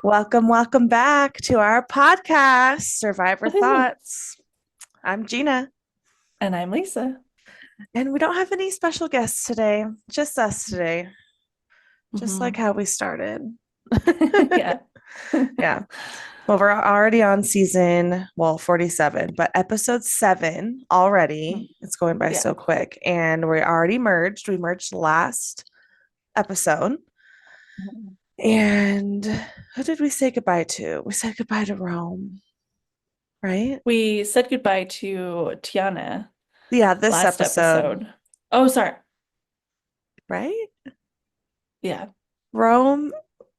Welcome back to our podcast, Survivor Woohoo. Thoughts. I'm Gina, And I'm Lisa. and we don't have any special guests today, just us today, just like Hmm. how we started. Yeah. Yeah. Well, we're already on season, 47, but episode 7 already. It's going by Yeah. so quick, and we already merged. We merged last episode. And who did we say goodbye to? We said goodbye to Rome, right? We said goodbye to Tiana Yeah, this last episode, episode. Oh, sorry. right? Yeah. Rome,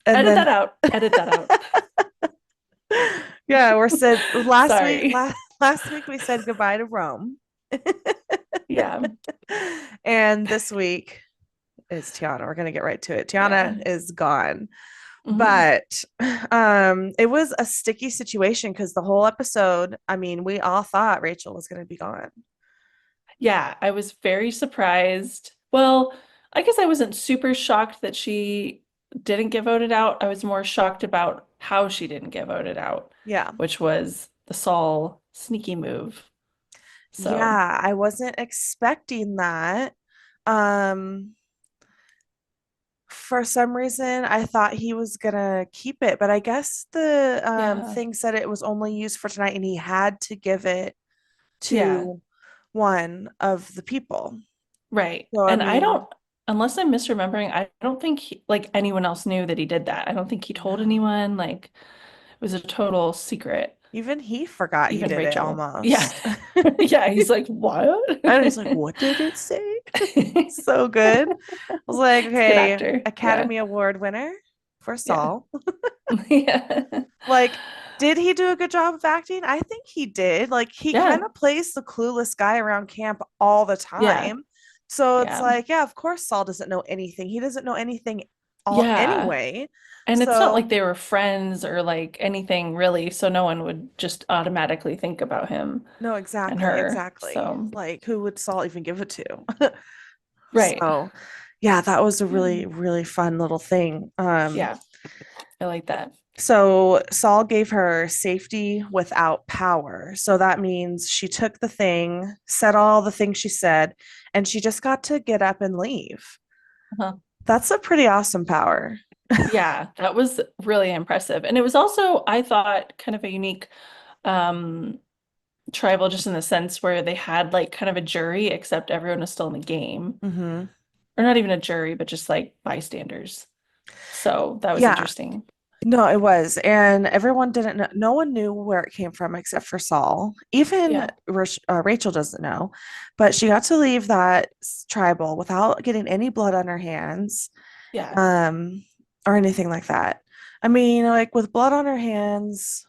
and Edit then that out. Edit that out. yeah, we're said last week. Sorry. Last week we said goodbye to Rome, Yeah. and this week is Tiana. We're gonna get right to it. Yeah. Tiana is gone, Hmm. but it was a sticky situation because the whole episode. I mean, we all thought Rachel was gonna be gone. Yeah. I was very surprised. Well, I guess I wasn't super shocked that she didn't get voted out. I was more shocked about how she didn't get voted out, Yeah, which was the Saul sneaky move. So. yeah, I wasn't expecting that. Um, for some reason I thought he was gonna keep it, but I guess the Yeah. thing said it was only used for tonight and he had to give it Yeah. to one of the people. Right. So I And I mean, don't, unless I'm misremembering, I don't think like anyone else knew that he did that. I don't think he told no. anyone. Like it was a total secret. Even he forgot he Even did it Rachel. Yeah. almost. Yeah. He's like, what? And he's like, what did it say? So good. I was like, It's a good okay, actor. Yeah. Academy Award winner for Yeah. Saul. Yeah. Like, did he do a good job of acting? I think he did. Like, he kind Yeah. of plays the clueless guy around camp all the Yeah. time. So it's Yeah. like, yeah, of course Saul doesn't know anything. He doesn't know anything all Yeah. anyway. And it's not like So they were friends or like anything really, so no one would just automatically think about him no, and exactly, her. exactly. So, Like, who would Saul even give it to? right. So yeah, that was a really, Mm. really fun little thing. Yeah, I like that. So Saul gave her safety without power. So that means she took the thing, said all the things she said, and she just got to get up and leave. Uh-huh. That's a pretty awesome power. Yeah, that was really impressive. And it was also, I thought, kind of a unique um tribal just in the sense where they had like kind of a jury, except everyone was still in the game. Hmm. Or not even a jury, but just like bystanders. So that was Yeah, interesting. no, it was. And everyone didn't know, no one knew where it came from except for Saul. Even Yeah. Rachel doesn't know, but she got to leave that tribal without getting any blood on her hands, Yeah. um, or anything like that. I mean, like with blood on her hands,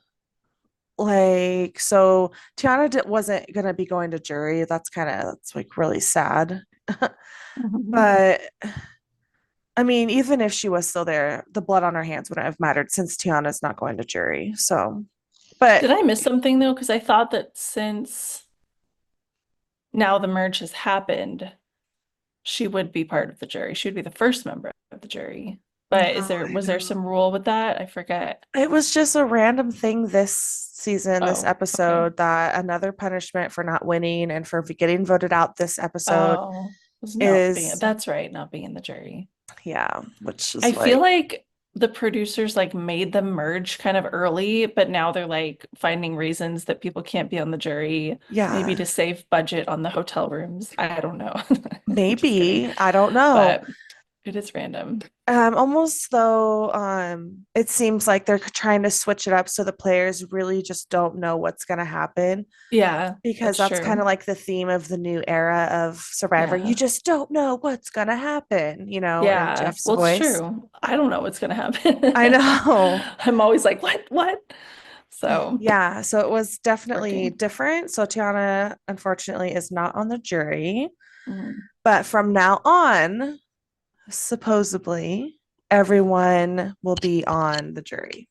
like so Tiana wasn't gonna be going to jury. That's kind of it's like really sad. Mhm. But I mean, even if she was still there, the blood on her hands wouldn't have mattered since Tiana's not going to jury. So, but Did I miss something though? Because I thought that since now the merge has happened, she would be part of the jury. She would be the first member of the jury. But no, I was there some know. rule with that? I forget. It was just a random thing this season, this Oh, okay. episode, that another punishment for not winning and for getting voted out this episode Oh, was not being, is, that's right, not being in the jury. yeah, which I is feel like, like the producers like made them merge kind of early, but now they're like finding reasons that people can't be on the jury, maybe yeah, to save budget on the hotel rooms. I don't know. I'm just kidding. maybe, I don't know. But it is random. Almost though, it seems like they're trying to switch it up so the players really just don't know what's going to happen Yeah, because that's that's kind of true. like the theme of the new era of Survivor. You Yeah. just don't know what's going to happen, in Yeah. Jeff's Well, it's voice. true. I don't know what's gonna I happen. know. I'm always like, what? What? So Yeah, so it was definitely working. different. So Tiana, unfortunately, is not on the jury. Mhm. But from now on, supposedly, everyone will be on the jury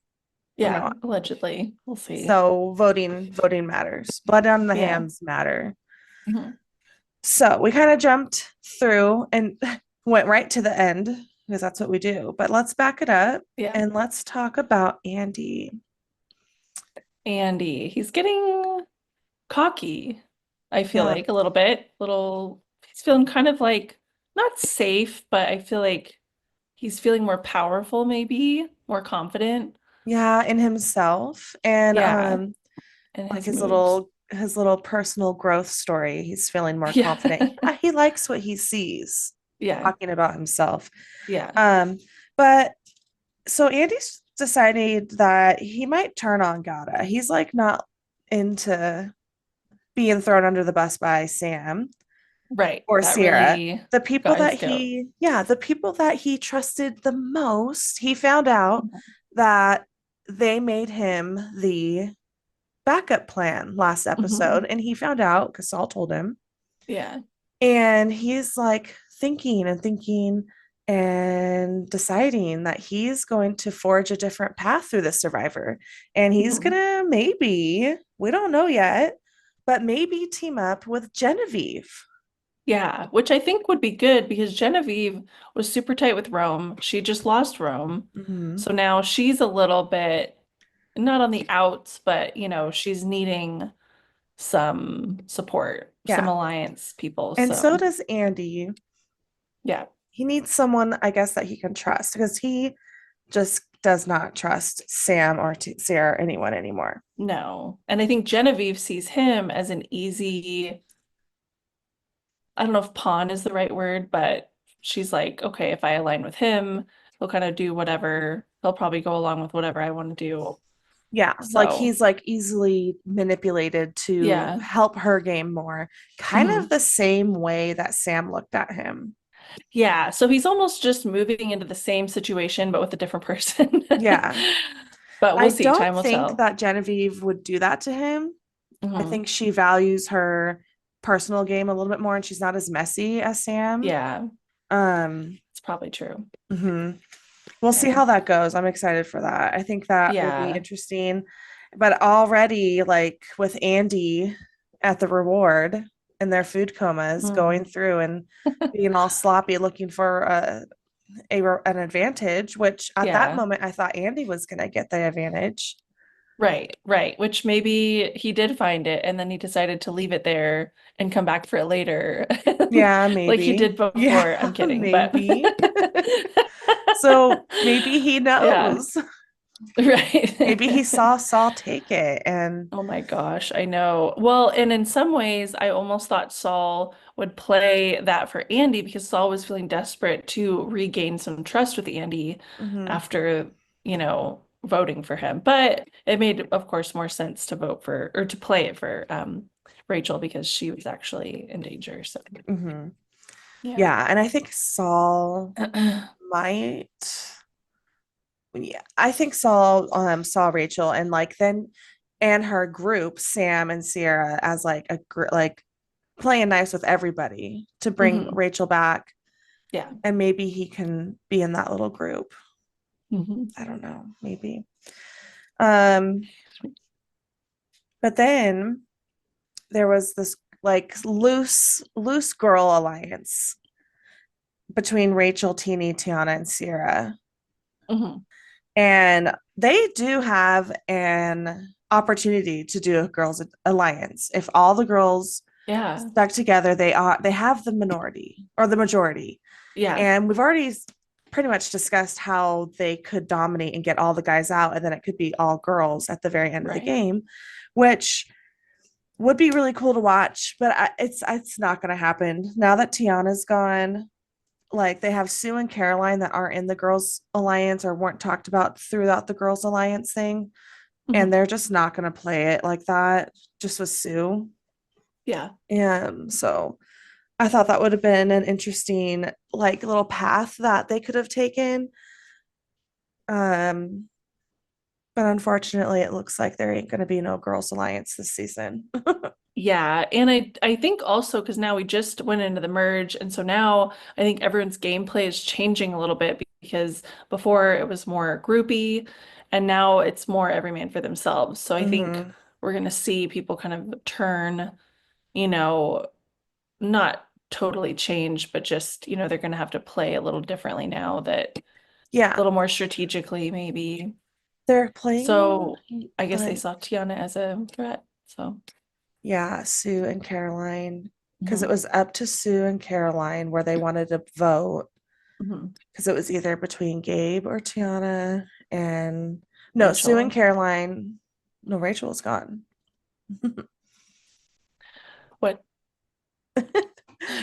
from now Yeah, on. allegedly. We'll see. So voting matters. Blood on the Yeah. hands matter. Mhm. So we kind of jumped through and went right to the end because that's what we do. But let's back it up Yeah. and let's talk about Andy. Andy, he's getting cocky, I feel Yeah. like a little bit. Little he's feeling kind of like not safe, but I feel like he's feeling more powerful, maybe, more confident. Yeah, in himself and Yeah, and like his moves. his little personal growth story. He's feeling more Yeah. confident. He likes what he sees Yeah. talking about himself. Yeah. Um, but so Andy's decided that he might turn on Gata. He's like not into being thrown under the bus by Sam Right. or That Sierra. really got his goat. The people that he trusted the most, he found out that they made him the backup plan last Mhm. episode. And he found out because Saul told him. Yeah. And he's like thinking and thinking and deciding that he's going to forge a different path through the survivor. And he's going Mhm. to maybe, we don't know yet, but maybe team up with Genevieve. Yeah, which I think would be good because Genevieve was super tight with Rome. She just lost Rome. Mm-hmm. So now she's a little bit not on the outs, but she's needing some support, some Yeah. alliance people. And so So does Andy. yeah, He needs someone, I guess, that he can trust because he just does not trust Sam or Sarah or anyone anymore. no. And I think Genevieve sees him as an easy, I don't know if pawn is the right word, but she's like, okay, if I align with him, he'll kind of do whatever. He'll probably go along with whatever I want to do. Yeah, like So, he's like easily manipulated to yeah. help her game more, kind of Mhm. the same way that Sam looked at him. Yeah, so he's almost just moving into the same situation, but with a different person. Yeah. But I we'll see. don't Time will think tell. that Genevieve would do that to him. I Hmm. think she values her personal game a little bit more and she's not as messy as Sam. Yeah, Um, it's probably true. mhm. We'll see Yeah. how that goes. I'm excited for that. I think that will be Yeah. interesting. But already, like with Andy at the reward and their food comas, going Mm. through and being all sloppy, looking for an advantage. Which at that Yeah. moment, I thought Andy was going to get the advantage. Right, right. Which maybe he did find it and then he decided to leave it there and come back for it later. Yeah, Like he maybe. did Yeah, before. I'm kidding, but maybe. So maybe he yeah, knows. Maybe he right. saw Saul take it and Oh my gosh, I know. Well, and in some ways, I almost thought Saul would play that for Andy because Saul was feeling desperate to regain some trust with Andy mhm, after, voting for him. But it made, of course, more sense to vote for or to play it for Rachel because she was actually in danger. So, mhm. yeah. Yeah, and I think Saul might. Yeah, I think Saul saw Rachel and like then and her group, Sam and Sierra, as like like playing nice with everybody to bring Hmm. Rachel back, Yeah. and maybe he can be in that little group. Hmm. I don't know, maybe. Um, but then there was this like loose girl alliance between Rachel, Teeny, Tiana, and Sierra. Hmm. And they do have an opportunity to do a girls alliance. If all the girls Yeah. stuck together, they have the minority or the majority. Yeah. And we've already pretty much discussed how they could dominate and get all the guys out, and then it could be all girls at the very end of the Right. game, which would be really cool to watch. But it's not going to happen now that Tiana's gone. Like they have Sue and Caroline that aren't in the girls alliance or weren't talked about throughout the girls alliance thing, and Hmm. they're just not going to play it like that just with Sue. Yeah. And so I thought that would have been an interesting like little path that they could have taken. Um, but unfortunately, it looks like there ain't going to be no girls alliance this season. Yeah, and I think also because now we just went into the merge, and so now I think everyone's gameplay is changing a little bit because before it was more groupy, and now it's more every man for themselves. So I think Hmm. we're gonna see people kind of turn, you know, not totally change, but just, they're going to have to play a little differently now that a Yeah, little more strategically, maybe. they're playing. So I guess they Like, saw Tiana as a threat. So, yeah, Sue and Caroline, because it mhm, was up to Sue and Caroline where they wanted to vote, mhm. because it was either between Gabe or Tiana. And no, Sue and Rachel. Caroline. No, Rachel was gone. What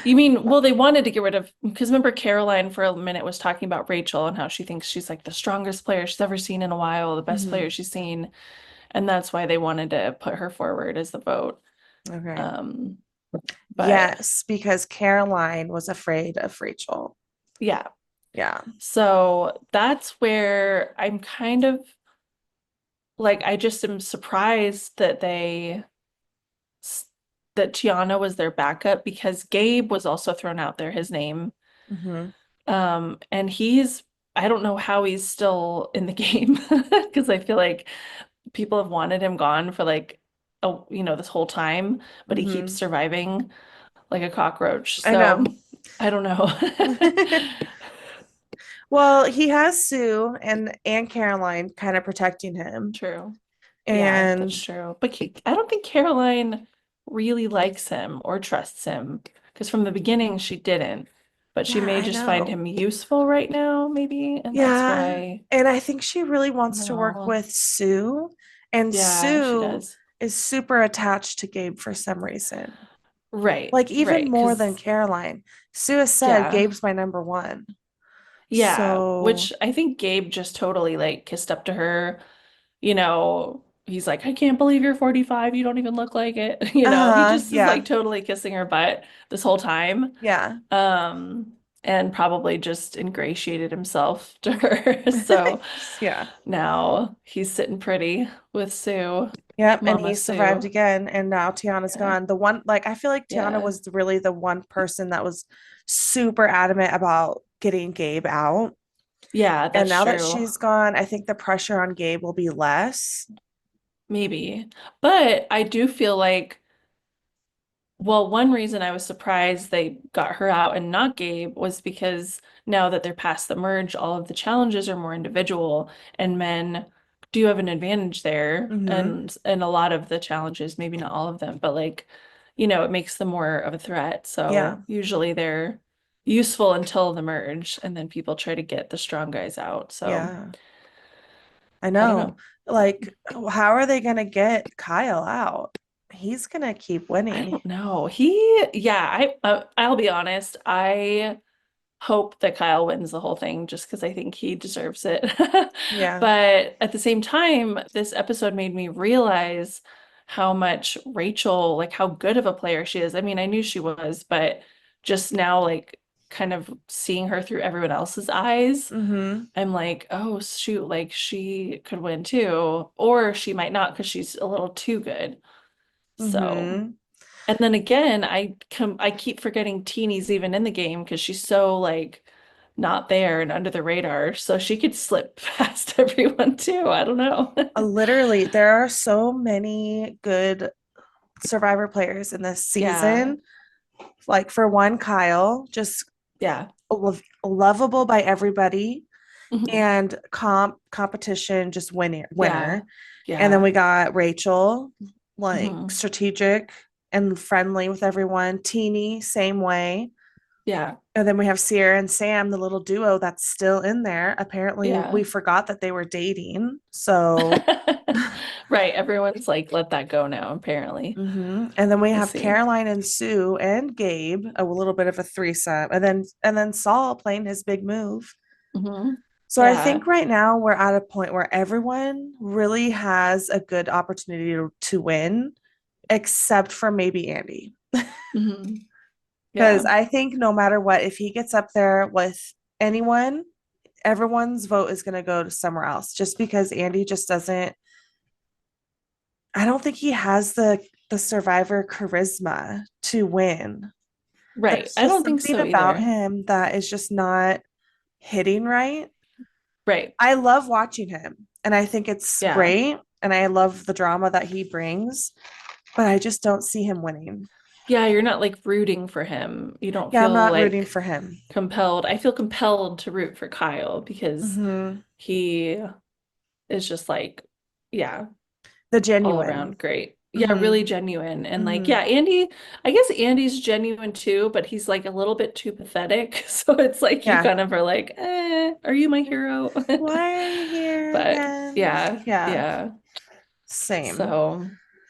you mean? Well, they wanted to get rid of, because remember Caroline for a minute was talking about Rachel and how she thinks she's like the strongest player she's ever seen in a while, the best Mhm. player she's seen, and that's why they wanted to put her forward as the vote. Okay. Um, but Yes, because Caroline was afraid of Rachel. yeah, Yeah. so that's where I'm kind of like, I just am surprised that that Tiana was their backup because Gabe was also thrown out there, his name. Hmm. And I don't know how he's still in the game because I feel like people have wanted him gone for like this whole time, but he keeps Hmm. surviving like a cockroach. I know. So I don't know. Well, he has Sue and Caroline kind of protecting him. True. Yeah, And that's true. But I don't think Caroline really likes him or trusts him because from the beginning she didn't. But she yeah, may I just find know. him useful right now, maybe, and that's Yeah. why And I think she really I don't wants to work know. with Sue. And Yeah, she Sue does. is super attached to Gabe for some reason. Right, Like even right. more than Because, Caroline. Sue has said yeah, Gabe's my number one. yeah. So, Which I think Gabe just totally like kissed up to her. He's like, I can't believe you're 45. You don't even look like it. He just is yeah. like totally kissing her butt this whole time. Yeah. Um, and probably just ingratiated himself to her. So Yeah. now he's sitting pretty with Sue, Yep, and Mama he survived Sue. again, and now Tiana's Yeah. gone. The one, like, I feel like Tiana Yeah. was really the one person that was super adamant about getting Gabe out. Yeah, And that's now that true. she's gone, I think the pressure on Gabe will be less. Maybe. But I do feel like, well, one reason I was surprised they got her out and not Gabe was because now that they're past the merge, all of the challenges are more individual, and men do have an advantage there. Hmm. And a lot of the challenges, maybe not all of them, but like, it makes them more of a threat. Yeah, So usually they're useful until the merge, and then people try to get the strong guys out. So yeah, I I don't know. know. Like, how are they gonna get Kyle out? He's gonna keep I winning. don't know. Yeah, I'll be honest. I hope that Kyle wins the whole thing just because I think he deserves it. Yeah. But at the same time, this episode made me realize how much Rachel, like how good of a player she is. I mean, I knew she was, but just now, like kind of seeing her through everyone else's eyes, Hmm. I'm like, oh shoot, like she could win too, or she might not because she's a little too good. So. Hmm. And then again, I keep forgetting Teeny's even in the game because she's so like not there and under the radar. So she could slip past everyone too. I don't know. Literally, there are so many good Survivor players in this Yeah. season. Like for one, Kyle, just Yeah. lovable by everybody, Mhm. and competition just winner. Yeah. And then Yeah. we got Rachel, like Hmm. strategic and friendly with everyone. Teeny, same way. Yeah. And then we have Sierra and Sam, the little duo that's still in there. Apparently, Yeah. we forgot that they were dating. So, Right. Everyone's like, let that go now, apparently. mhm. And then we We'll have see. Caroline and Sue and Gabe, a little bit of a threesome, and then Saul playing his big move. Hmm. So I think Yeah. right now we're at a point where everyone really has a good opportunity to win, except for maybe Andy. Hmm. Because Yeah. I think no matter what, if he gets up there with anyone, everyone's vote is going to go to somewhere else just because Andy just doesn't, I don't think he has the survivor charisma to win. Right. There's I just don't think something so about either. him that is just not hitting right. Right. I love watching him and I think it's Yeah. great and I love the drama that he brings, but I just don't see him winning. Yeah, you're not like rooting for him. You don't Yeah, I'm feel not rooting like for him. compelled. I feel compelled to root for Kyle because Hmm. he is just like, yeah, The all genuine. around great. Yeah, Hmm. really genuine. And like, Hmm. yeah, Andy, I guess Andy's genuine too, but he's like a little bit too pathetic. So it's like you Yeah. kind of are like, are you my hero? Why are you here But again? yeah, Yeah, yeah. same. So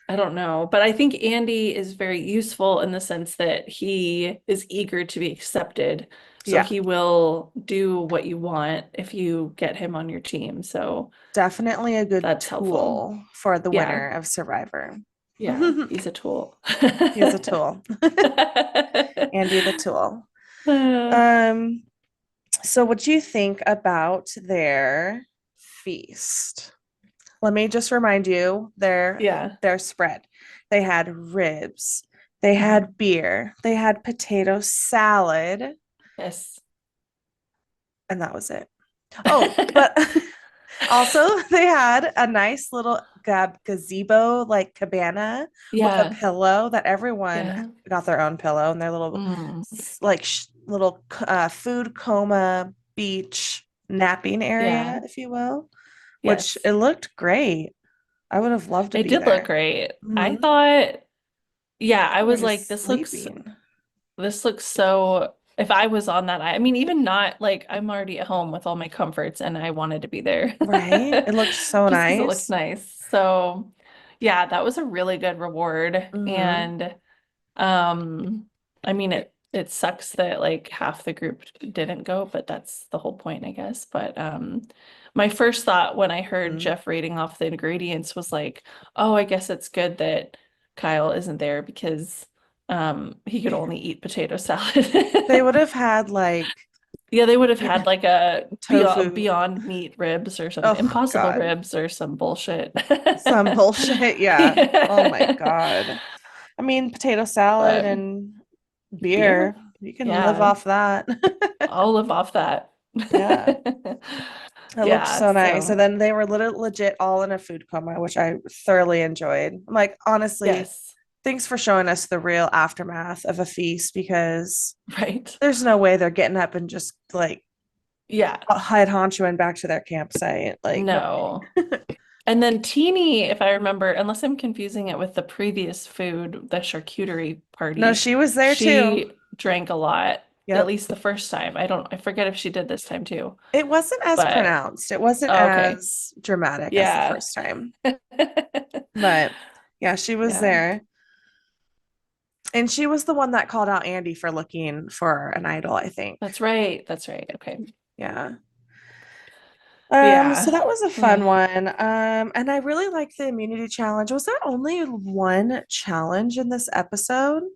I don't know. But I think Andy is very useful in the sense that he is eager to be accepted. So Yeah, he will do what you want if you get him on your team. So definitely a good that's helpful. tool for the Yeah. winner of Survivor. Yeah. He's a tool. He's a tool. Andy the tool. Uh, Um, so what do you think about their feast? Let me just remind you yeah. their spread. They had ribs, they Mhm. had beer, they had potato salad, Yes. and that was it. Oh, but also they had a nice little gazebo like cabana with a Yeah. pillow that everyone Yeah. got their own pillow and their little Mm. like little food coma beach napping area, Yeah. if you will, which Yes. it looked great. I would have loved to It be did look there. great. I Hmm. thought, yeah, I They were was like, just sleeping, this looks so, if I was on that, I mean, even not like I'm already at home with all my comforts and I wanted to be there right? It looked so just because it looked nice. nice. So, yeah, that was a really good reward. Hmm. And Um, I mean it sucks that like half the group didn't go, but that's the whole point, I guess. But my first thought when I heard Hmm. Jeff rating off the ingredients was like, oh, I guess it's good that Kyle isn't there because he could only eat potato salad. They would have had like Yeah, they would have had like a tofu. beyond meat ribs or some Oh impossible God, ribs or some bullshit. some bullshit. Yeah. Oh my Yeah. God. I mean, potato salad But and beer. beer, You can live yeah. off that. I'll live off that. Yeah. It looked Yeah, so nice. And so then they were legit all in a food coma, which I thoroughly enjoyed. I'm like, honestly, yes, thanks for showing us the real aftermath of a feast because right. there's no way they're getting up and just like Yeah, hide honcho and back to their campsite. Like, no no. And then Teeny, if I remember, unless I'm confusing it with the previous food, the charcuterie No, party, she was there too. she drank a lot, at Yep. least the first time. I forget if she did this time too. It wasn't as But pronounced. It wasn't oh, okay. as dramatic as the Yeah. first time. But yeah, she was Yeah. there. And she was the one that called out Andy for looking for an idol, I think. That's right. That's right. Okay. Yeah. So Yeah. that was a fun Mm. one. And I really like the immunity challenge. Was there only one challenge in this episode? I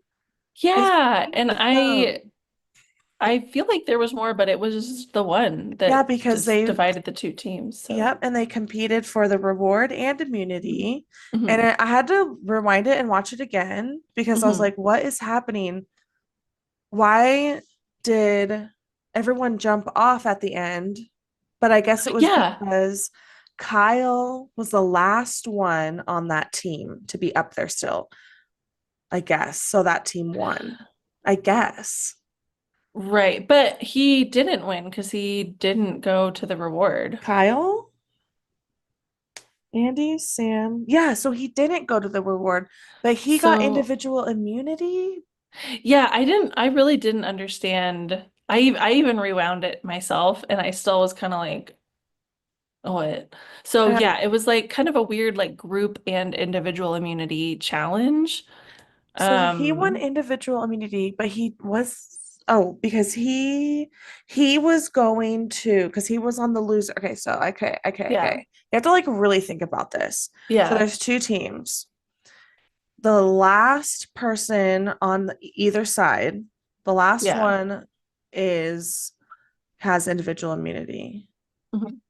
Yeah, think and so. I feel like there was more, but it was the one Yeah, that because just they, divided the two teams. So, yep, and they competed for the reward and immunity. And hmm I had to rewind it and watch it again because I was hmm like, what is happening? Why did everyone jump off at the end? But I guess it was Yeah, because Kyle was the last one on that team to be up there still, I guess. So that team won, I guess. right. But he didn't win because he didn't go to the reward. Kyle, Andy, Sam. Yeah, so he didn't go to the reward, but he got So, individual immunity. yeah, I really didn't understand. I even rewound it myself and I still was kind of like, what? So, Uh, yeah, it was like kind of a weird like group and individual immunity challenge. so he won Um, individual immunity, but he was because he was going to because he was on the loser. Okay, so okay. yeah. You have to like really think about this. So Yeah. there's two teams. The last person on either side, the last Yeah. one is has individual immunity. Mhm.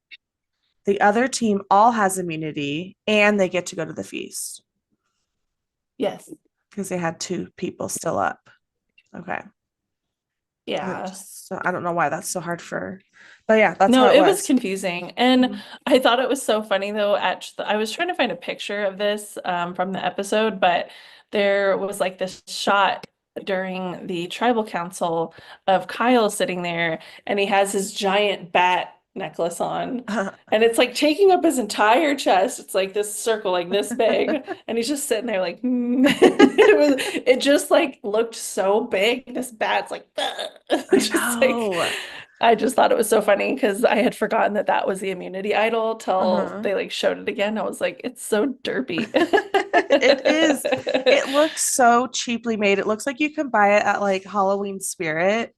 The other team all has immunity and they get to go to the feast Yes. because they had two people still up. Okay. Yeah. So I don't know why that's so hard but yeah, that's No, how it it was was. confusing. And Mhm. I thought it was so funny though, I was trying to find a picture of this from the episode, but there was like this shot during the tribal council of Kyle sitting there, and he has his giant bat necklace on. And it's like taking up his entire chest. It's like this circle, like this big. And he's just sitting there like, hmm. It just like looked so big. This bat's like, I just like, know. I just thought it was so funny because I had forgotten that that was the immunity idol till Uh-huh. they like showed it again. I was like, it's so derpy. It is. It looks so cheaply made. It looks like you can buy it at like Halloween Spirit.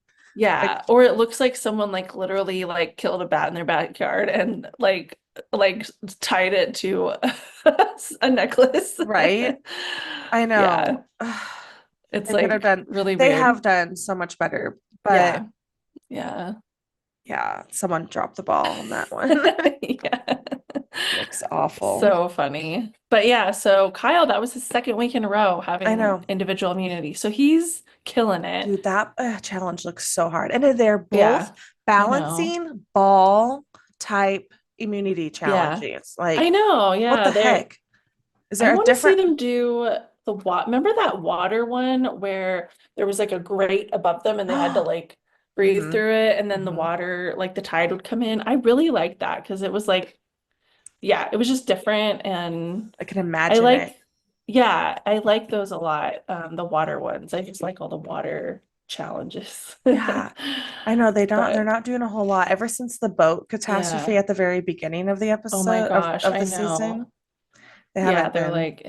Like, Yeah, or it looks like someone like literally like killed a bat in their backyard and like tied it to a necklace. right? I Yeah, know. it's They could have like done, really they weird. have done so much better, but Yeah, yeah. yeah, someone dropped the ball on that one. Yeah. Looks awful. So funny. But yeah, so Kyle, that was his second week in a row I having know. individual immunity. So he's killing it. Dude, that challenge looks so hard. And then they're both Yeah, I know. balancing ball type immunity Yeah. challenges. I Like, know. what Yeah, the they're heck? Is I there a want to see different? them do the water. Remember that water one where there was like a grate above them and they had to like breathe hmm through it and then the hmm water, like the tide would come in. I really liked that because it was like, yeah, it was just different and I can I imagine it. like, yeah, I like those a lot. The water ones. I just like all the water challenges. Yeah, I know they're But not doing a whole lot ever since the boat catastrophe yeah. at the very beginning of the Oh my episode gosh, of I the know. season. They Yeah, haven't they're been. like,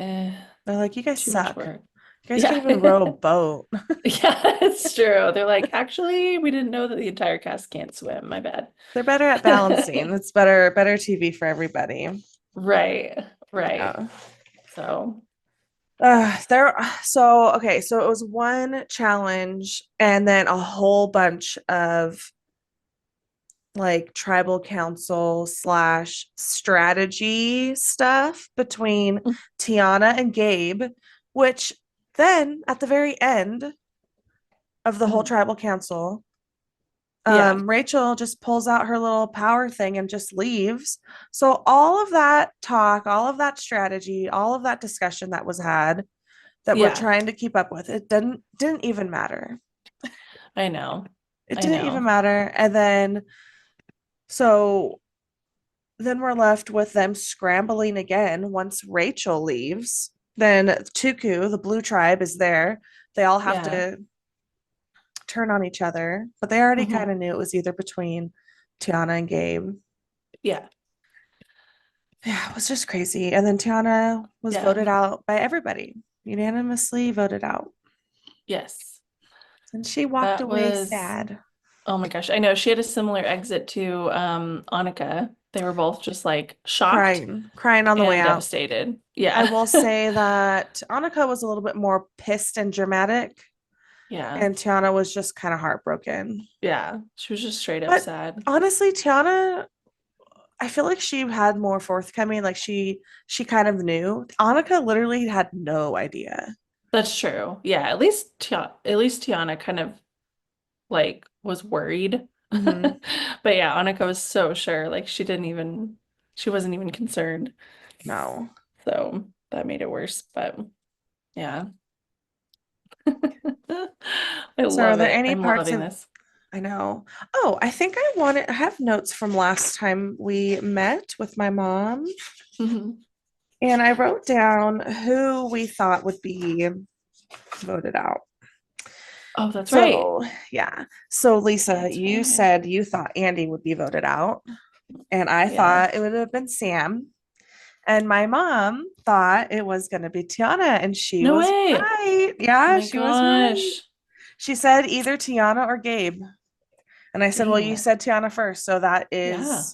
They're like, you guys too much suck. work. You guys can't Yeah. even row a boat. Yeah, it's true. They're like, actually, we didn't know that the entire cast can't swim. My bad. They're better at balancing. It's better TV for everybody. Right, right. Yeah. So, There, so okay, so it was one challenge and then a whole bunch of like tribal council slash strategy stuff between Tiana and Gabe, which then at the very end of the whole mhm. tribal council, Yeah, Rachel just pulls out her little power thing and just leaves. So all of that talk, all of that strategy, all of that discussion that was had that we're yeah, trying to keep up with, it didn't even matter. I know. It I didn't even know. matter. And then so then we're left with them scrambling again once Rachel leaves. Then Tuku, the blue tribe, is there. They all have Yeah. to turn on each other, but they already kind hmm of knew it was either between Tiana and Gabe. Yeah. Yeah, it was just crazy. And then Tiana was Yeah. voted out by everybody, unanimously voted out. Yes. And she walked That away was, sad, oh my gosh. I know she had a similar exit to Annika. They were both just like shocked crying on the way and out. devastated. I Yeah. will say that Annika was a little bit more pissed and dramatic, Yeah. and Tiana was just kind of heartbroken. Yeah. She was just straight up But sad. honestly, Tiana, I feel like she had more forthcoming. Like she kind of knew. Annika literally had no idea. That's true. Yeah, at least Tiana kind of like was worried. hmm But yeah, Annika was so sure. Like she wasn't even concerned. No. So that made it worse. But yeah. I So are love there it. any I'm parts loving of this. I know. Oh, I have notes from last time we met with my mom, hmm and I wrote down who we thought would be voted out. Oh, that's right. So, yeah. So, Lisa, That's you right. said you thought Andy would be voted out, and I Yeah. thought it would have been Sam. And my mom thought it was going to be Tiana, and she No was way. right. Oh Yeah, my she was right. gosh. She said either Tiana or Gabe. And I said, "Well, Dang you it. said Tiana first, so Yeah.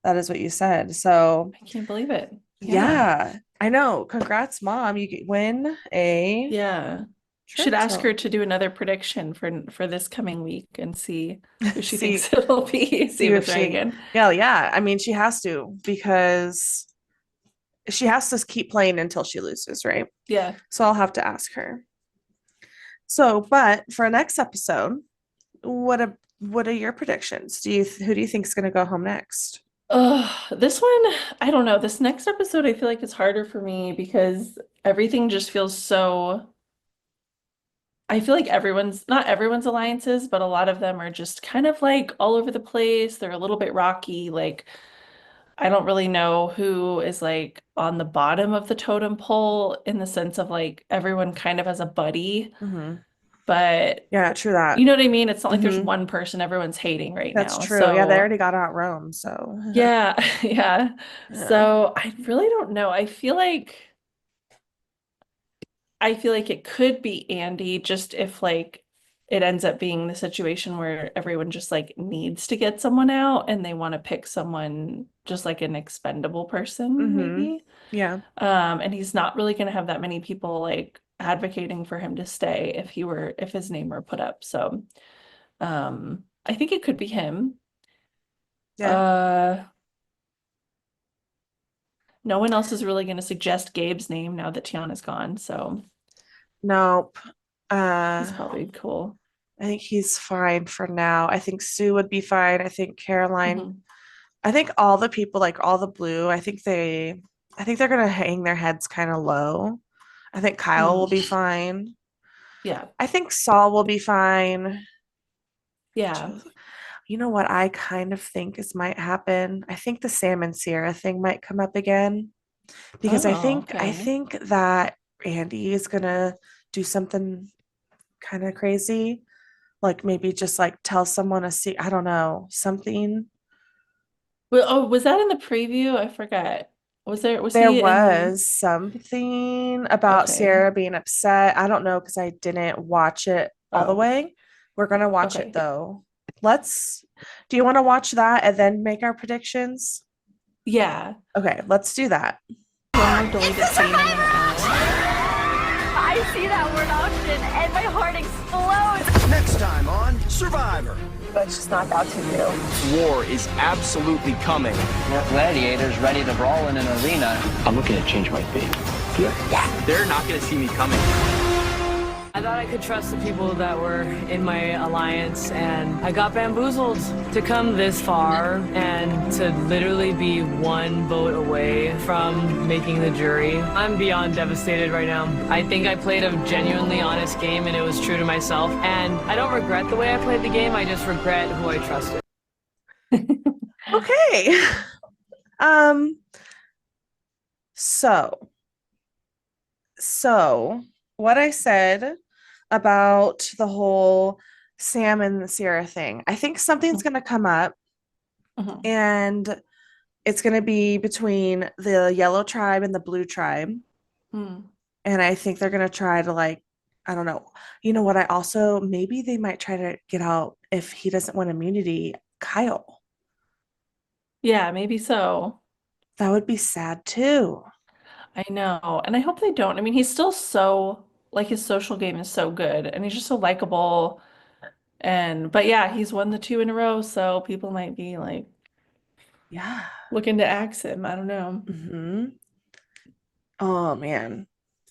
that is what you said." So, I can't believe it. Yeah. yeah, I know. Congrats, mom. Win a Yeah. Should trip ask her to to do another prediction for this coming week and see who she see thinks it'll be. See see if if it's right she. again. Yeah. I mean, she has to because she has to keep playing until she loses, right? Yeah. So I'll have to ask her. So, but for next episode, what are your predictions? Who do you think is going to go home next? This one, I don't know. This next episode, I feel like it's harder for me because everything just feels so, I feel like not everyone's alliances, but a lot of them are just kind of like all over the place. They're a little bit rocky. Like, I don't really know who is like on the bottom of the totem pole in the sense of like everyone kind of has a buddy, Hmm. but Yeah, true that. you know what I mean? It's not like there's Hmm. one person everyone's hating right That's now. true. Yeah, they So, already got out Rome, so yeah, yeah. yeah. So I really don't know. I feel like it could be Andy just if like it ends up being the situation where everyone just like needs to get someone out and they want to pick someone just like an expendable person Hmm. maybe. Yeah. And he's not really going to have that many people like advocating for him to stay if his name were put up. So, I think it could be him. Yeah. Uh, no one else is really going to suggest Gabe's name now that Tiana's gone, so Nope. he's Uh, probably cool. I think he's fine for now. I think Sue would be fine. I think Caroline. Hmm. I think all the people, like all the blue, I think they're gonna hang their heads kind of low. I think Kyle will Mm. be fine. Yeah. I think Saul will be fine. Yeah. Just, you know what I kind of think is might happen? I think the Sam and Sierra thing might come up again because Oh, I okay. think that Andy is gonna do something kind of crazy, like maybe just like tell someone I don't know, something. Well, oh, was that in the preview? I forgot. Was There he in? was something about Okay. Sierra being upset. I don't know because I didn't watch it all the Oh, way. We're gonna watch it okay. though. Let's, do you want to watch that and then make our predictions? Yeah. Okay, let's do that. One more deleted scene I'm gonna add. I see that word option and my heart explodes. Next time on Survivor. It's just not about to do. War is absolutely coming. We're gladiators ready to brawl in an arena. I'm looking to change my fate. They're not going to see me coming. I thought I could trust the people that were in my alliance, and I got bamboozled to come this far and to literally be one vote away from making the jury. I'm beyond devastated right now. I think I played a genuinely honest game and it was true to myself, and I don't regret the way I played the game, I just regret who I trusted. Okay. Um, so so what I said about the whole Sam and Sierra thing, I think something's gonna come up Mhm. and it's gonna be between the yellow tribe and the blue tribe. Mm. And I think they're gonna try to like, I don't know. You know what? I also maybe they might try to get out if he doesn't win immunity, Kyle. Yeah, maybe so. That would be sad too. I know. And I hope they don't. I mean, he's still so like his social game is so good and he's just so likable. And but yeah, he's won the two in a row, so people might be like Yeah. looking to axe him. I don't know. Hmm. Oh man.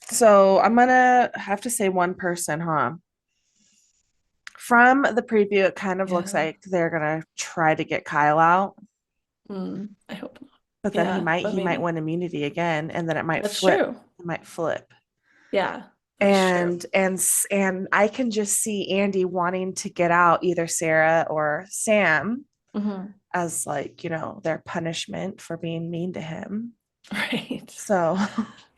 So I'm gonna have to say one person, huh? From the preview, it kind of looks Yeah. like they're gonna try to get Kyle out, I hope not. but then Yeah, but he might maybe. win immunity again, and then it might That's flip. true. It might flip. Yeah, that's true. And I can just see Andy wanting to get out either Sarah or Sam Hmm. as like, their punishment for being mean to him. Right. So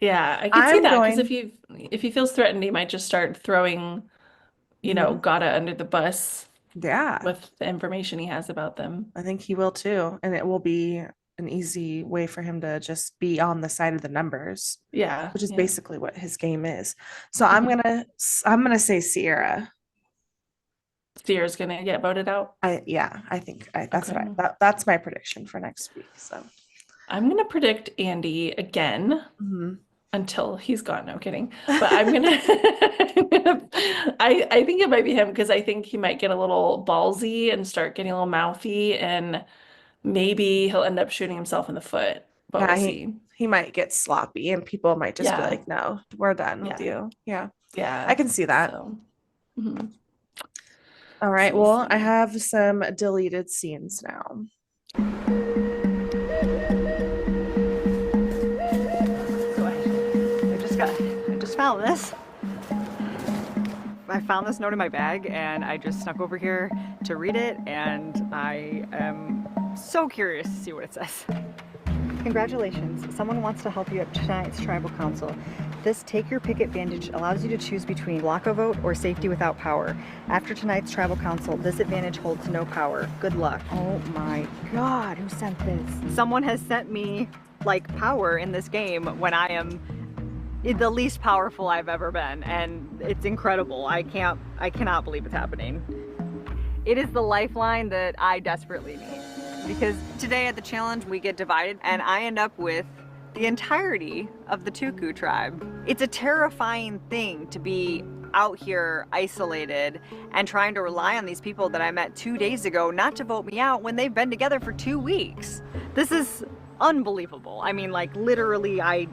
Yeah, I could see I'm that because going, if he feels threatened, he might just start throwing, mhm, Gata under the bus yeah, with the information he has about them. I think he will too. And it will be an easy way for him to just be on the side of the numbers, Yeah, which is yeah. basically what his game is. So Mhm. I'm gonna say Sierra. Steer's gonna get voted out. I think that's Okay. that's my prediction for next week. So I'm gonna predict Andy again mhm. until he's gone. No kidding. But I'm gonna I think it might be him because I think he might get a little ballsy and start getting a little mouthy and maybe he'll end up shooting himself in the foot, but Yeah, we'll see. he might get sloppy and people might just be Yeah, like, no, we're done with yeah, you. Yeah, I yeah. can see that. So, mhm. All right. So we'll Well, I see. have some deleted scenes now. Go ahead. I just got found this. I found this note in my bag and I just snuck over here to read it, and I am so curious to see what it says. Congratulations. Someone wants to help you at tonight's tribal council. This take your pick advantage allows you to choose between block a vote or safety without power. After tonight's tribal council, this advantage holds no power. Good luck. Oh my God, who sent this? Someone has sent me like power in this game when I am the least powerful I've ever been, and it's incredible. I cannot believe it's happening. It is the lifeline that I desperately need, because today at the challenge we get divided and I end up with the entirety of the Tuku tribe. It's a terrifying thing to be out here isolated and trying to rely on these people that I met 2 days ago not to vote me out when they've been together for 2 weeks. This is unbelievable. I mean, like, literally, I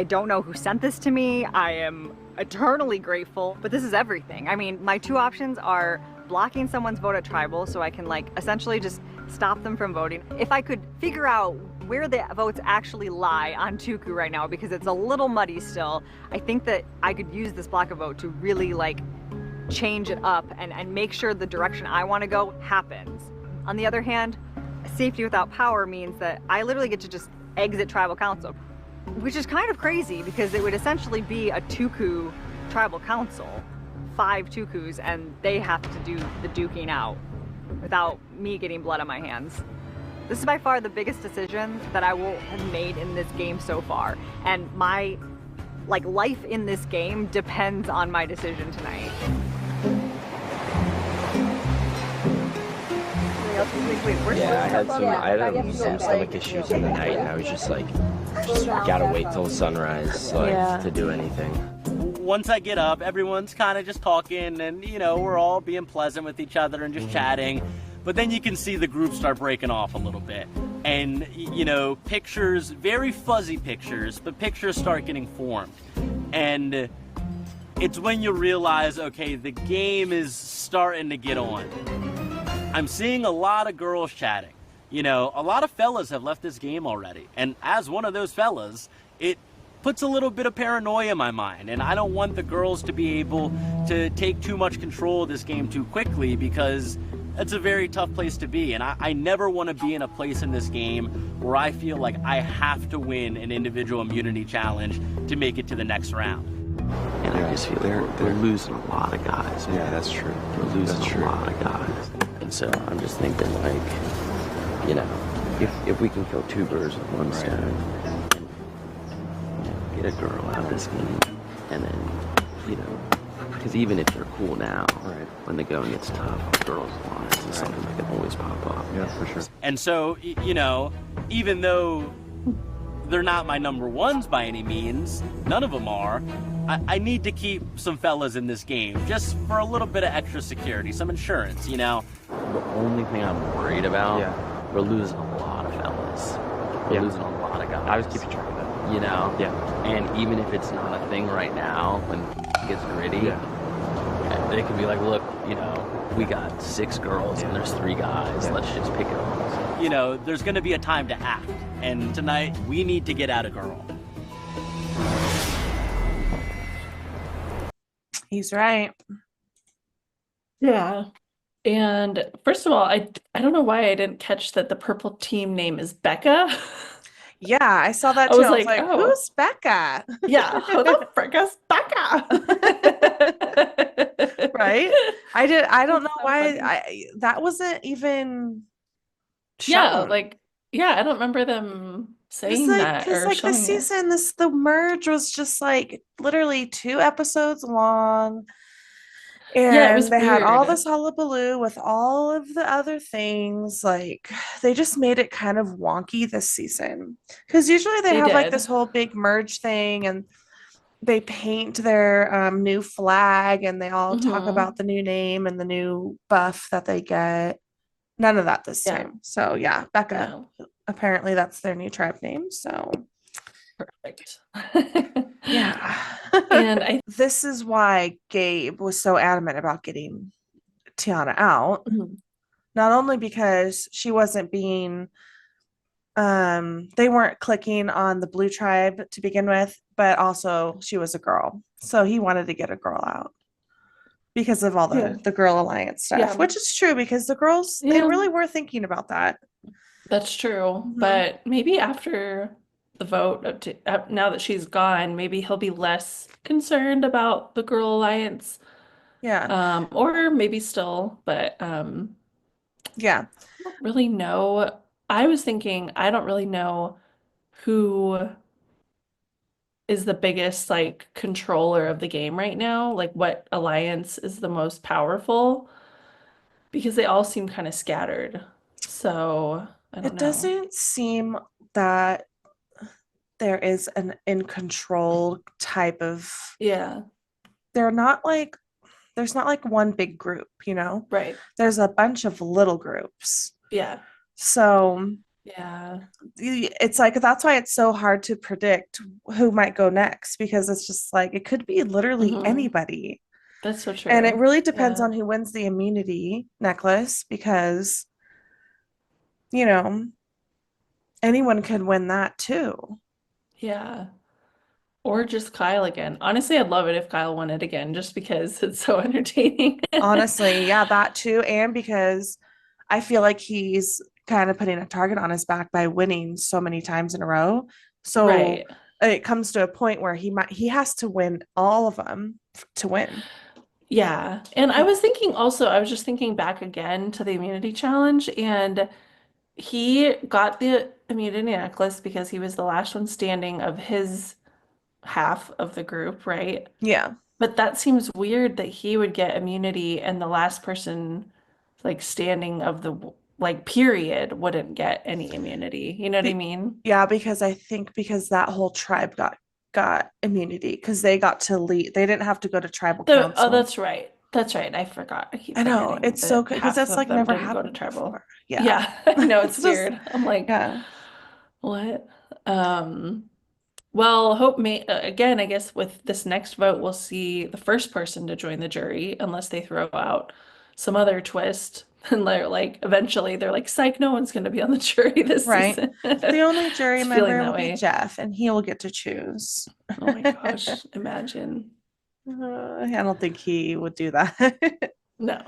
don't know who sent this to me. I am eternally grateful, but this is everything. I mean, my two options are blocking someone's vote at tribal so I can, like, essentially just stop them from voting. If I could figure out where the votes actually lie on Tuku right now, because it's a little muddy still, I think that I could use this block a vote to really, like, change it up and make sure the direction I want to go happens. On the other hand, safety without power means that I literally get to just exit tribal council, which is kind of crazy because it would essentially be a Tuku tribal council, 5 Tukus, and they have to do the duking out without me getting blood on my hands. This is by far the biggest decision that I will have made in this game so far, and my life in this game depends on my decision tonight. Yeah, I had some stomach issues in the night, and I was just like, gotta wait till sunrise to do anything. Once I get up, everyone's kind of just talking, and we're all being pleasant with each other and just chatting. But then you can see the group start breaking off a little bit, and pictures, very fuzzy pictures, but pictures start getting formed, and it's when you realize, okay, the game is starting to get on. I'm seeing a lot of girls chatting. A lot of fellas have left this game already. And as one of those fellas, it puts a little bit of paranoia in my mind. And I don't want the girls to be able to take too much control of this game too quickly, because it's a very tough place to be. And I never want to be in a place in this game where I feel like I have to win an individual immunity challenge to make it to the next round. And I just feel they're losing a lot of guys. Man. Yeah, that's true. They're losing a lot of guys. And so I'm just thinking, if we can kill 2 birds with one stone, and, get a girl out of this game, and then, because even if they're cool now, when the going gets tough, girls' lives is something that can always pop up. Yeah, for sure. And so, even though they're not my number ones by any means, none of them are, I need to keep some fellas in this game just for a little bit of extra security, some insurance, The only thing I'm worried about, we're losing a lot of fellas. We're losing a lot of guys. I was keeping track of that. Yeah. And even if it's not a thing right now, when it gets gritty, they can be like, look, we got 6 girls and there's 3 guys. Let's just pick it up. There's going to be a time to act. And tonight, we need to get at a girl. He's right. Yeah. And first of all, I don't know why I didn't catch that the purple team name is Becca. Yeah, I saw that I too. was I was like, like, oh. who's Becca? Yeah, who the frick is Becca? Right? I don't know So why funny. that wasn't even Yeah, shown. I don't remember them saying that Because or the showing it. season, the merge was just like literally 2 episodes long. Yeah, it was And they had all weird. this hullabaloo with all of the other things. Like, they just made it kind of wonky this season. Because usually they They have like did. this whole big merge thing, and they paint their new flag, and they all talk Mhm. about the new name and the new buff that they get. None of that this Yeah. time. So yeah, Becca. No. Apparently that's their new tribe name. So Perfect. yeah. And this is why Gabe was so adamant about getting Tiana out. Mhm. Not only because she wasn't being They weren't clicking on the blue tribe to begin with, but also she was a girl. So he wanted to get a girl out because of all Yeah. the girl alliance stuff, Yeah. which is true because the girls they Yeah, really were thinking about that. that's true. Mhm. But maybe after the vote, now that she's gone, maybe he'll be less concerned about the Girl Alliance. Yeah. Or maybe still, but Yeah. I don't really know. I was thinking, I don't really know who is the biggest like controller of the game right now, like what alliance is the most powerful, because they all seem kind of scattered. So I don't It know. doesn't seem that there is an in control type of Yeah, they're not like there's not like one big group, you know? right. There's a bunch of little groups. Yeah. So Yeah. it's like that's why it's so hard to predict who might go next because it's just like it could be literally Hmm. anybody. That's so And it true. really depends Yeah. on who wins the immunity necklace because, you know, anyone could win that too. Yeah. Or just Kyle again. Honestly, I'd love it if Kyle won it again, just because it's so entertaining. Honestly, yeah, that too. And because I feel like he's kind of putting a target on his back by winning so many times in a row. So Right. it comes to a point where he has to win all of them to win. Yeah. And I was thinking also, I was just thinking back again to the immunity challenge, and he got the immunity necklace because he was the last one standing of his half of the group, right? Yeah. But that seems weird that he would get immunity and the last person like standing of the like period wouldn't get any immunity. You know what I Be- mean? yeah, because I think because that whole tribe got immunity because they got to lead. They didn't have to go to tribal So, oh, council. that's right. That's right. I forgot. I keep I know forgetting it's so that good because half that's of like them never didn't go to happened tribal. before. Yeah, Yeah, I know it's it's just weird. I'm like, yeah, what? Um, well, hope may again, I guess with this next vote, we'll see the first person to join the jury, unless they throw out some other twist. And they're like, eventually, they're like, psych, no one's going to be on the jury this right. season. The only jury It's feeling member will that be way. Jeff, and he will get to choose. Oh my gosh, imagine. I don't think he would do that. No,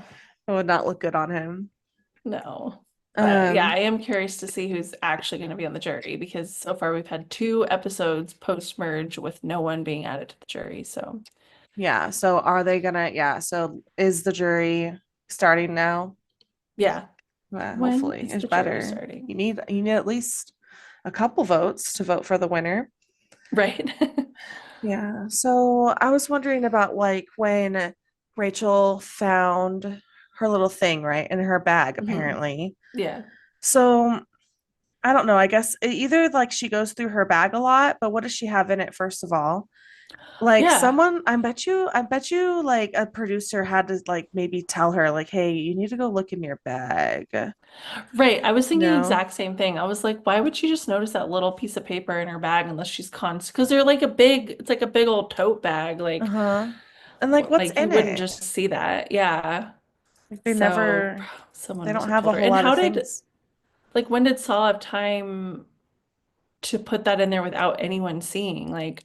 It would not look good on him. no. But yeah, Um, I am curious to see who's actually going to be on the jury because so far we've had two episodes post-merge with no one being added to the jury. So yeah. So are they gonna? Yeah. So is the jury starting now? yeah, when Hopefully, is it's the jury better. starting? You need at least a couple votes to vote for the winner. Right. Yeah. So I was wondering about like when Rachel found her little thing, right, in her bag, Hmm. apparently. Yeah. So I don't know. I guess either like she goes through her bag a lot, but what does she have in it, first of all? Like Yeah. someone, I bet you like a producer had to like maybe tell her, like, hey, you need to go look in your bag. Right. I was thinking the No. exact same thing. I was like, why would she just notice that little piece of paper in her bag unless she's constant? Because they're like a big, it's like a big old tote bag. Uh-huh. And like what's Like you in wouldn't it? just see that. Yeah. Like So they someone don't must have have a told her. whole And lot how of did, things. like, when did Saul have time to put that in there without anyone seeing? Like,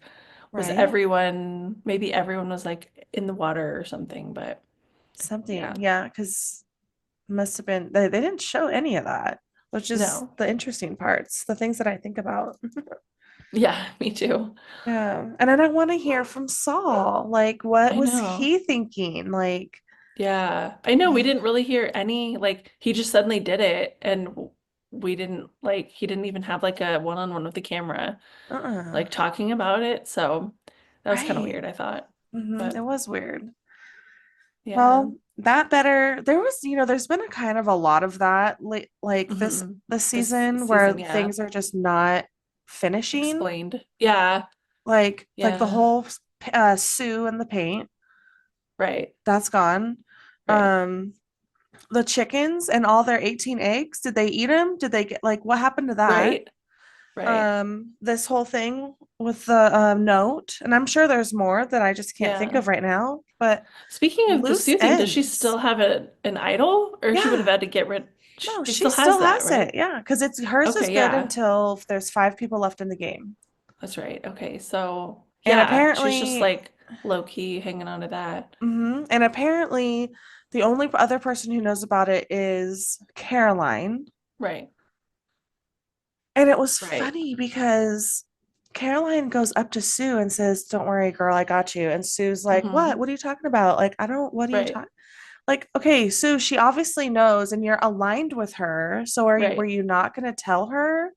was Right? everyone, maybe everyone was like in the water or something, but yeah. Something. Yeah, because must have been they didn't show any of that, which is No. the interesting parts, the things that I think about. Yeah, me too. Yeah. And then I want to hear from Saul. Like, what I was know. he thinking? Like, Yeah, I know we didn't really hear any, like, he just suddenly did it and we didn't, like, he didn't even have like a one-on-one with the camera, uh-uh. like talking about it. So that was kind of Right. weird, I thought. It But was weird. yeah. Well, that better. There was, there's been a kind of a lot of that like Hmm. this This season where season, yeah. things are just not finishing. Explained. Yeah. Like the Yeah. whole Sue and the paint, Right. that's gone. Right. Um, the chickens and all their 18 eggs, did they eat them? Did they get like what happened to that? Right. Right. This whole thing with the note, and I'm sure there's more that I just can't think Yeah. of right now, but Speaking of the loose Sue thing, does she ends. still have an idol or she would have Yeah. had to get rid? No, She she still still that, has right? it. Yeah, because it's hers is Okay, good yeah. until there's 5 people left in the game. That's right. Okay, so And yeah, she's just apparently, like low key hanging on to that. and apparently, the only other person who knows about it is Caroline. Right. And it was Right. funny because Caroline goes up to Sue and says, "Don't worry, girl, I got you." And Sue's like, "What? Hmm. What are you talking about? Like, I don't, what are you Right. talking?" Like, okay, Sue, she obviously knows and you're aligned with her. So were Right. you not going to tell her?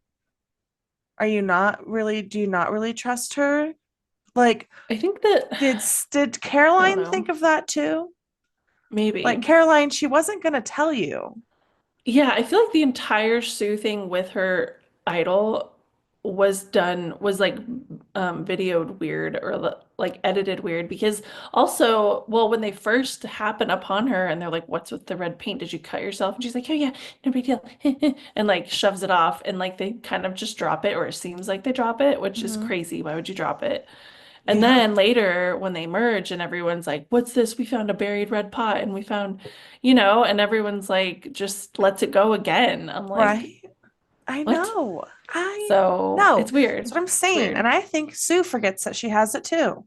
Are you not really, do you not really trust her? Like, I think that did I don't Caroline think know. of that too? Like, Maybe. Caroline, she wasn't going to tell you. Yeah, I feel like the entire Sue thing with her idol was like videoed weird or like edited weird because also, well, when they first happen upon her and they're like, "What's with the red paint? Did you cut yourself?" And she's like, "Oh yeah, no big deal," and like shoves it off and like they kind of just drop it or it seems like they drop it, which is Hmm. crazy. Why would you drop it? And Yeah, then later, when they merge and everyone's like, "What's this? We found a buried red pot and we found, and everyone's like, just lets it go again." I'm like, right. I what? know. I So know. it's weird. That's what I'm It's saying. And weird. I think Sue forgets that she has it too.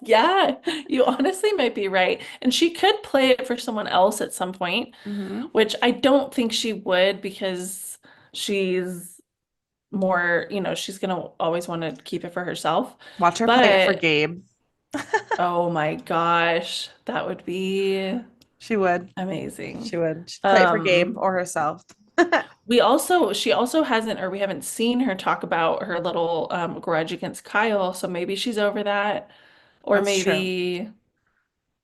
Yeah, you honestly might be right. And she could play it for someone else at some point, Hmm. which I don't think she would because she's more, she's gonna always want to keep it for herself. Watch her play it for But Gabe. oh my gosh, that would be She would. amazing. She would. She'd play it for Gabe Um, or herself. she also hasn't, or we haven't seen her talk about her little grudge against Kyle, so maybe she's over that, or That's true. maybe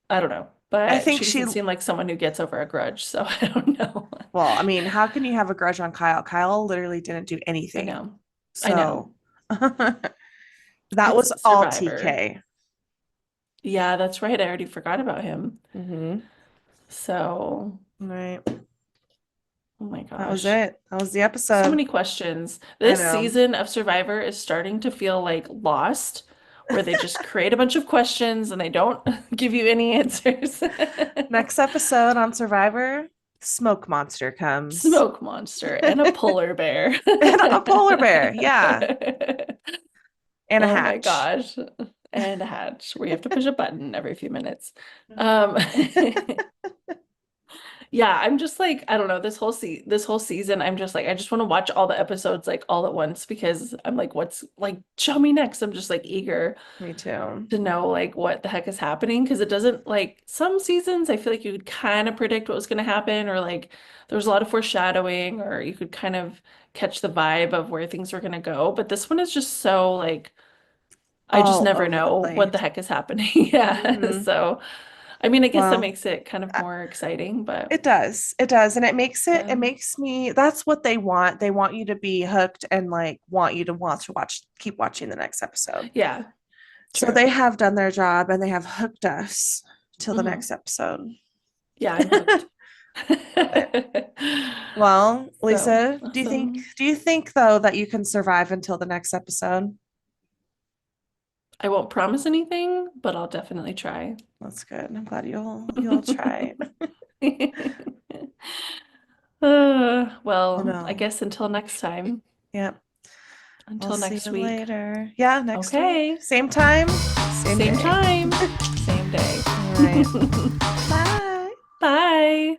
I don't know. I But think she she, doesn't seem like someone who gets over a grudge, so I don't know. well, I mean, how can you have a grudge on Kyle? Kyle literally didn't do I anything. know. I know. So that was It's all Survivor. TK. Yeah, that's right. I already forgot about him. Hmm. So, Right. oh my That was gosh. it. That was the So episode. many questions. I This know. season of Survivor is starting to feel like Lost, where they just create a bunch of questions and they don't give you any answers. Next episode on Survivor, smoke monster comes. Smoke monster and a polar bear. And a polar bear. Yeah. And a Oh my hatch. gosh. And a hatch where you have to push a button every few minutes. Mhm. Um, yeah, I'm just like, I don't know, this whole season, I'm just like, I just want to watch all the episodes like all at once because I'm like, what's like, show me next. I'm just like eager Me too. to know like what the heck is happening because it doesn't like some seasons I feel like you could kind of predict what was going to happen or like there was a lot of foreshadowing or you could kind of catch the vibe of where things were going to go, but this one is just so like I just All never over the know what place. the heck is happening. Yeah. Hmm. So, I mean, I guess that Well, makes it kind of I- more exciting, but it does. It does. And it yeah. makes me, that's what they want. They want you to be hooked and like want you to watch, keep watching the next episode. Yeah, So true. they have done their job and they have hooked us till the Hmm. next episode. Yeah, I'm hooked. Love it. Well, So Lisa, awesome. do you think though that you can survive until the next episode? I won't promise anything, but I'll definitely try. That's good. I'm glad you'll try. Oh Well, I no. guall until next time. Yep. I'll Until see next you week. later. Yeah, next week. Okay. Same time, same Same day. time, same day. All right. Bye. Bye.